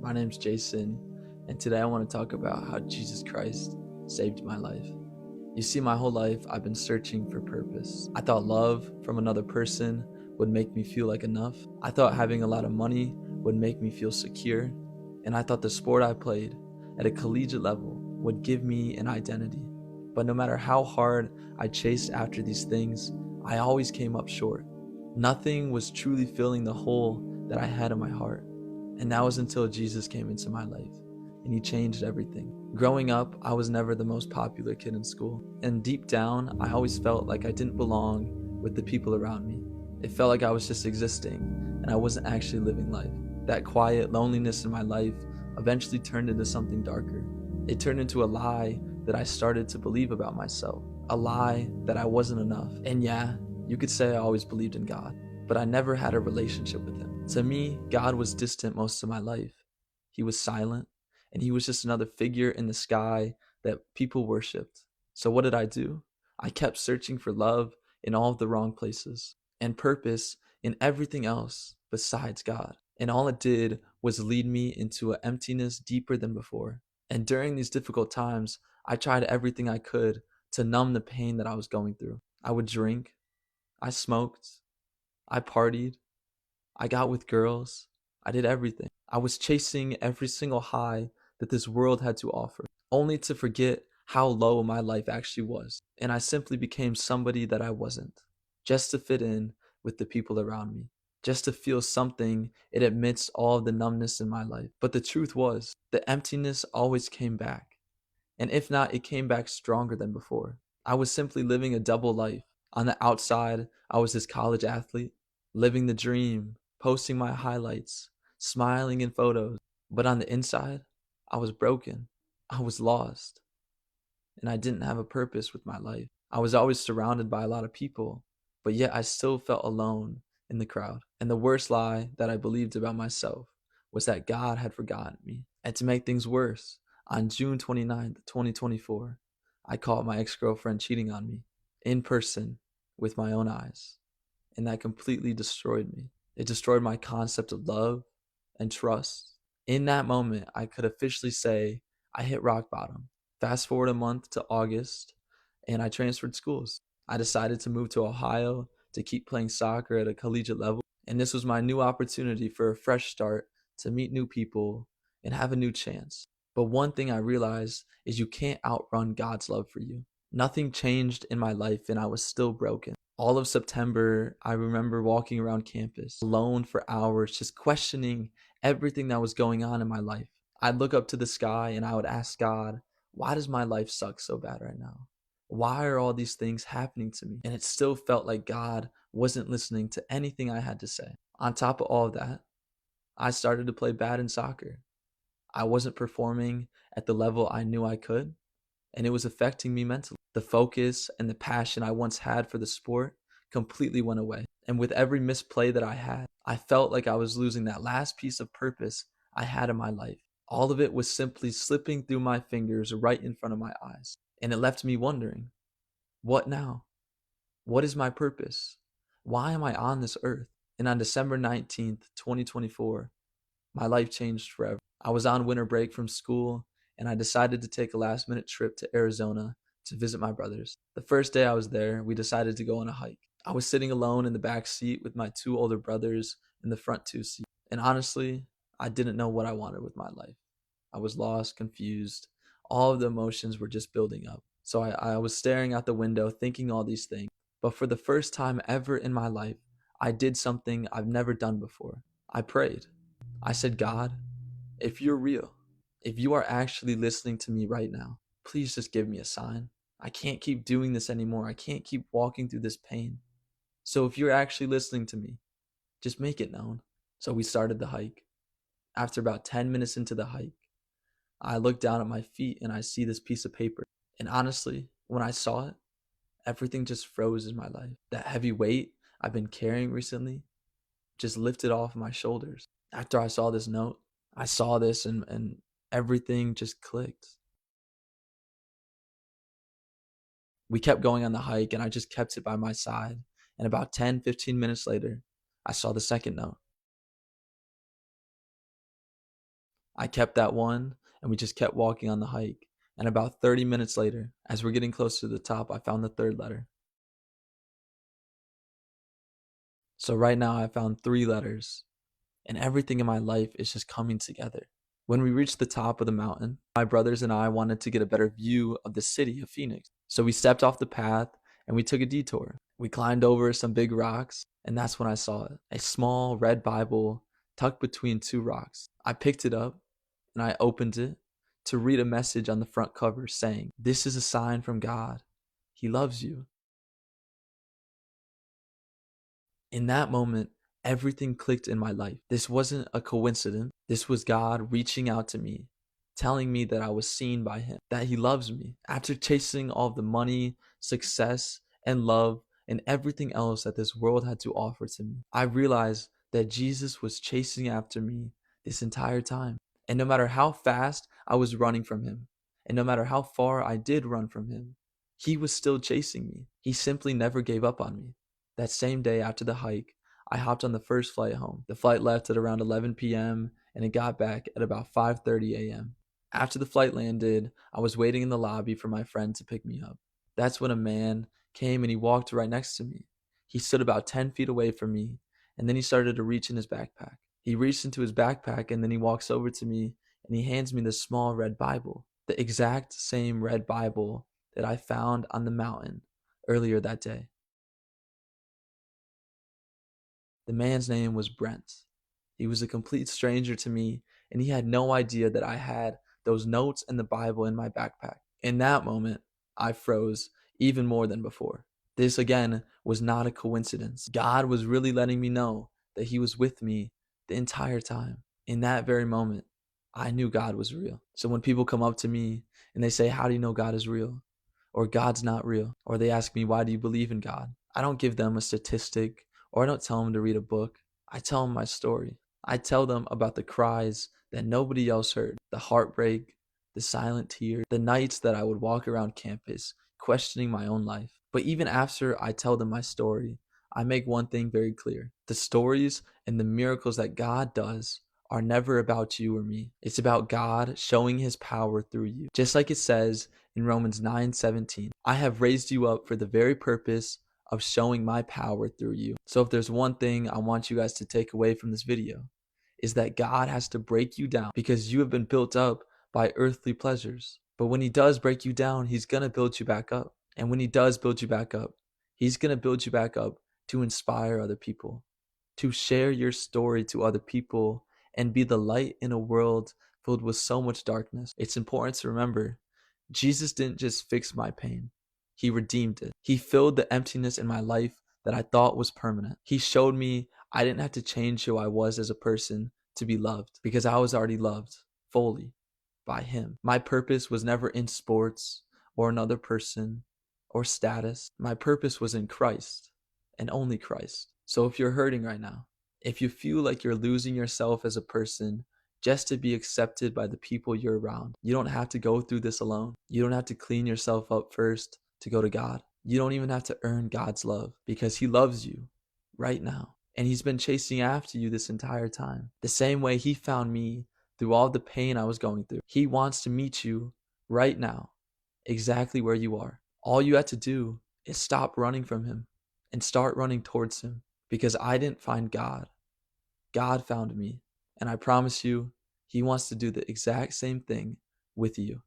My name's Jason, and today I want to talk about how Jesus Christ saved my life. You see, my whole life I've been searching for purpose. I thought love from another person would make me feel like enough. I thought having a lot of money would make me feel secure. And I thought the sport I played at a collegiate level would give me an identity. But no matter how hard I chased after these things, I always came up short. Nothing was truly filling the hole that I had in my heart. And that was until Jesus came into my life and he changed everything. Growing up, I was never the most popular kid in school. And deep down, I always felt like I didn't belong with the people around me. It felt like I was just existing and I wasn't actually living life. That quiet loneliness in my life eventually turned into something darker. It turned into a lie that I started to believe about myself. A lie that I wasn't enough. And yeah, you could say I always believed in God, but I never had a relationship with him. To me, God was distant most of my life. He was silent, and he was just another figure in the sky that people worshipped. So what did I do? I kept searching for love in all of the wrong places and purpose in everything else besides God. And all it did was lead me into an emptiness deeper than before. And during these difficult times, I tried everything I could to numb the pain that I was going through. I would drink, I smoked, I partied, I got with girls, I did everything. I was chasing every single high that this world had to offer, only to forget how low my life actually was. And I simply became somebody that I wasn't, just to fit in with the people around me, just to feel something it amidst all of the numbness in my life. But the truth was, the emptiness always came back. And if not, it came back stronger than before. I was simply living a double life. On the outside, I was this college athlete, living the dream, posting my highlights, smiling in photos. But on the inside, I was broken. I was lost. And I didn't have a purpose with my life. I was always surrounded by a lot of people, but yet I still felt alone in the crowd. And the worst lie that I believed about myself was that God had forgotten me. And to make things worse, on June 29th, 2024, I caught my ex-girlfriend cheating on me in person with my own eyes. And that completely destroyed me. It destroyed my concept of love and trust. In that moment, I could officially say I hit rock bottom. Fast forward a month to August, and I transferred schools. I decided to move to Ohio to keep playing soccer at a collegiate level. And this was my new opportunity for a fresh start, to meet new people and have a new chance. But one thing I realized is you can't outrun God's love for you. Nothing changed in my life and I was still broken. All of September, I remember walking around campus alone for hours, just questioning everything that was going on in my life. I'd look up to the sky and I would ask God, why does my life suck so bad right now? Why are all these things happening to me? And it still felt like God wasn't listening to anything I had to say. On top of all of that, I started to play bad in soccer. I wasn't performing at the level I knew I could, and it was affecting me mentally. The focus and the passion I once had for the sport completely went away. And with every misplay that I had, I felt like I was losing that last piece of purpose I had in my life. All of it was simply slipping through my fingers right in front of my eyes. And it left me wondering, what now? What is my purpose? Why am I on this earth? And on December 19th, 2024, my life changed forever. I was on winter break from school and I decided to take a last minute trip to Arizona to visit my brothers. The first day I was there, we decided to go on a hike. I was sitting alone in the back seat with my two older brothers in the front two seats. And honestly, I didn't know what I wanted with my life. I was lost, confused. All of the emotions were just building up. So I was staring out the window, thinking all these things. But for the first time ever in my life, I did something I've never done before. I prayed. I said, God, if you're real, if you are actually listening to me right now, please just give me a sign. I can't keep doing this anymore. I can't keep walking through this pain. So if you're actually listening to me, just make it known. So we started the hike. After about 10 minutes into the hike, I look down at my feet and I see this piece of paper. And honestly, when I saw it, everything just froze in my life. That heavy weight I've been carrying recently just lifted off my shoulders. After I saw this note, I saw this and everything just clicked. We kept going on the hike and I just kept it by my side. And about 10, 15 minutes later, I saw the second note. I kept that one, and we just kept walking on the hike. And about 30 minutes later, as we're getting closer to the top, I found the third letter. So right now I found 3 letters, and everything in my life is just coming together. When we reached the top of the mountain, my brothers and I wanted to get a better view of the city of Phoenix. So we stepped off the path and we took a detour. We climbed over some big rocks, and that's when I saw it. A small red Bible tucked between 2 rocks. I picked it up and I opened it to read a message on the front cover saying, "This is a sign from God. He loves you." In that moment, everything clicked in my life. This wasn't a coincidence. This was God reaching out to me, telling me that I was seen by Him, that He loves me. After chasing all of the money, success, and love, and everything else that this world had to offer to me, I realized that Jesus was chasing after me this entire time. And no matter how fast I was running from Him, and no matter how far I did run from Him, He was still chasing me. He simply never gave up on me. That same day after the hike, I hopped on the first flight home. The flight left at around 11 p.m. and it got back at about 5:30 a.m. After the flight landed, I was waiting in the lobby for my friend to pick me up. That's when a man came and he walked right next to me. He stood about 10 feet away from me, and then he started to reach in his backpack. He reached into his backpack and then he walks over to me and he hands me this small red Bible, the exact same red Bible that I found on the mountain earlier that day. The man's name was Brent. He was a complete stranger to me, and he had no idea that I had those notes and the Bible in my backpack. In that moment, I froze even more than before. This again was not a coincidence. God was really letting me know that He was with me the entire time. In that very moment, I knew God was real. So when people come up to me and they say, "How do you know God is real?" or "God's not real," or they ask me, "Why do you believe in God?" I don't give them a statistic, or I don't tell them to read a book. I tell them my story. I tell them about the cries that nobody else heard, the heartbreak, the silent tears, the nights that I would walk around campus questioning my own life. But even after I tell them my story, I make one thing very clear. The stories and the miracles that God does are never about you or me. It's about God showing His power through you. Just like it says in Romans 9:17, "I have raised you up for the very purpose of showing my power through you." So if there's one thing I want you guys to take away from this video, is that God has to break you down because you have been built up by earthly pleasures. But when He does break you down, He's going to build you back up. And when He does build you back up, He's going to build you back up to inspire other people, to share your story to other people, and be the light in a world filled with so much darkness. It's important to remember, Jesus didn't just fix my pain. He redeemed it. He filled the emptiness in my life that I thought was permanent. He showed me I didn't have to change who I was as a person to be loved because I was already loved fully by Him. My purpose was never in sports or another person or status. My purpose was in Christ and only Christ. So if you're hurting right now, if you feel like you're losing yourself as a person just to be accepted by the people you're around, you don't have to go through this alone. You don't have to clean yourself up first to go to God. You don't even have to earn God's love because He loves you right now. And He's been chasing after you this entire time. The same way He found me through all the pain I was going through. He wants to meet you right now, exactly where you are. All you have to do is stop running from Him and start running towards Him, because I didn't find God. God found me. And I promise you, He wants to do the exact same thing with you.